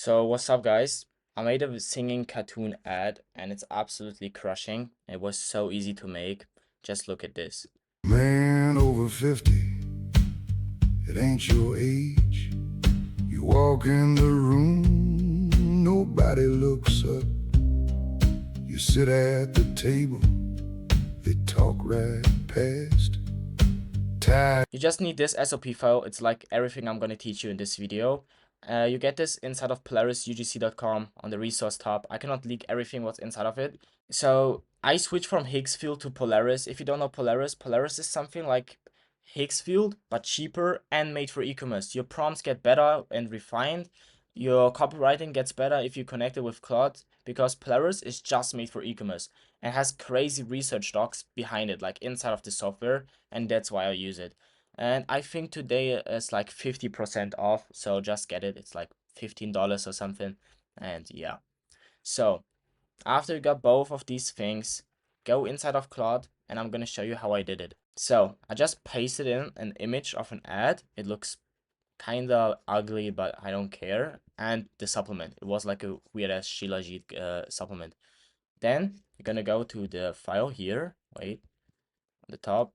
So what's up, guys? I made a singing cartoon ad and it's absolutely crushing. It was so easy to make. Just look at this. Man over 50, it ain't your age. You walk in the room, nobody looks up. You sit at the table, they talk right past. You just need this SOP file. It's like everything I'm gonna teach you in this video. You get this inside of PolarisUGC.com on the resource tab. I cannot leak everything what's inside of it. So I switched from Higgsfield to Polaris. If you don't know Polaris, Polaris is something like Higgsfield, but cheaper and made for e-commerce. Your prompts get better and refined. Your copywriting gets better if you connect it with Claude, because Polaris is just made for e-commerce and has crazy research docs behind it, like inside of the software, and that's why I use it. And I think today is like 50% off, so just get it. It's like $15 or something. And yeah. So after you got both of these things, go inside of Claude and I'm gonna show you how I did it. So I just pasted in an image of an ad. It looks kind of ugly, but I don't care. And the supplement, it was like a weird ass Shilajit supplement. Then you're gonna go to the file here, wait, on the top,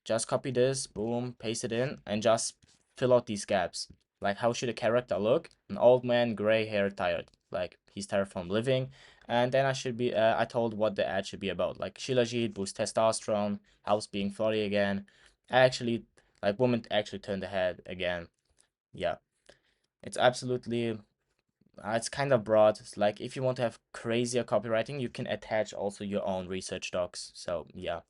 just copy this, boom, paste it in, and just fill out these gaps. Like, how should a character look? An old man, gray hair, tired. Like, he's tired from living. And then I told what the ad should be about. Like, Shilajit, boost testosterone, house being floody again. Actually, like, woman actually turned the head again. Yeah. It's absolutely, it's kind of broad. It's like, if you want to have crazier copywriting, you can attach also your own research docs. So, yeah.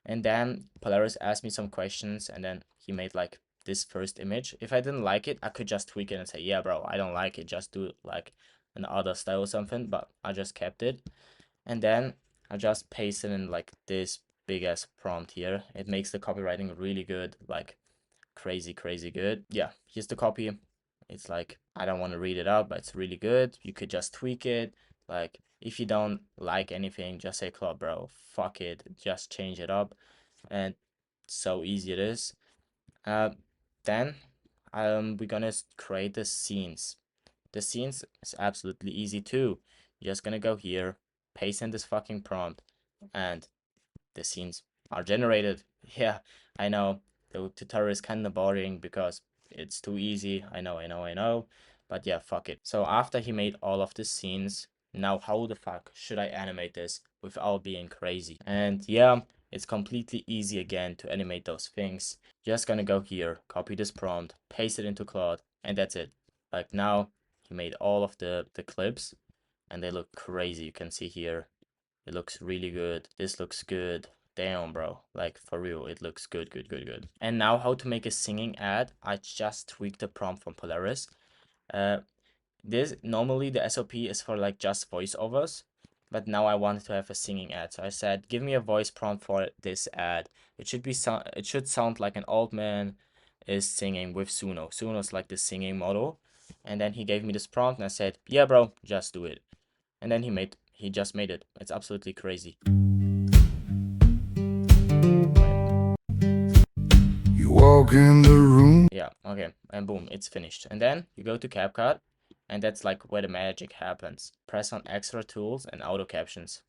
And then Polaris asked me some questions, and then he made like this first image. If I didn't like it, I could just tweak it and say, yeah, bro, I don't like it. Just do like an other style or something, but I just kept it. And then I just pasted in like this big ass prompt here. It makes the copywriting really good, like crazy, crazy good. Yeah, here's the copy. It's like, I don't want to read it out, but it's really good. You could just tweak it. Like, if you don't like anything, just say, Claude, bro, fuck it, just change it up. And so easy it is. Then we're gonna create the scenes. The scenes is absolutely easy too. You're just gonna go here, paste in this fucking prompt, and the scenes are generated. Yeah, I know the tutorial is kind of boring because it's too easy. I know. But yeah, fuck it. So after he made all of the scenes, now how the fuck should I animate this without being crazy? And yeah, it's completely easy again to animate those things. Just gonna go here, copy this prompt, paste it into Claude, and that's it. Like, now he made all of the clips and they look crazy. You can see here, it looks really good. This looks good. Damn, bro. Like, for real, it looks good, good, good, good. And now how to make a singing ad. I just tweaked the prompt from Polaris. This normally the SOP is for like just voiceovers, but now I wanted to have a singing ad. So I said, give me a voice prompt for this ad. It should sound like an old man is singing with Suno. Suno's like the singing model. And then he gave me this prompt and I said, yeah, bro, just do it. And then he just made it. It's absolutely crazy. You walk in the room. Yeah, okay, and boom, it's finished. And then you go to CapCut, and that's like where the magic happens. Press on extra tools and auto captions,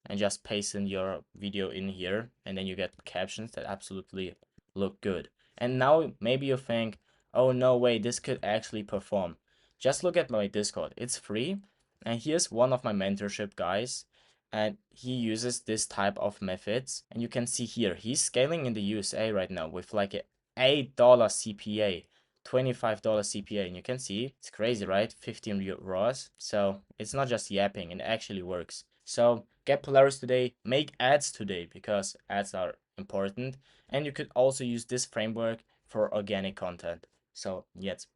and just paste in your video in here, and then you get captions that absolutely look good. And now maybe you think, oh no way, this could actually perform. Just look at my Discord, it's free, and here's one of my mentorship guys, and he uses this type of methods, and you can see here, he's scaling in the USA right now with like a $8 CPA, $25 CPA, and you can see it's crazy, right? 15 ROAS. So it's not just yapping, it actually works. So get Polaris today, make ads today, because ads are important, and you could also use this framework for organic content. So yes,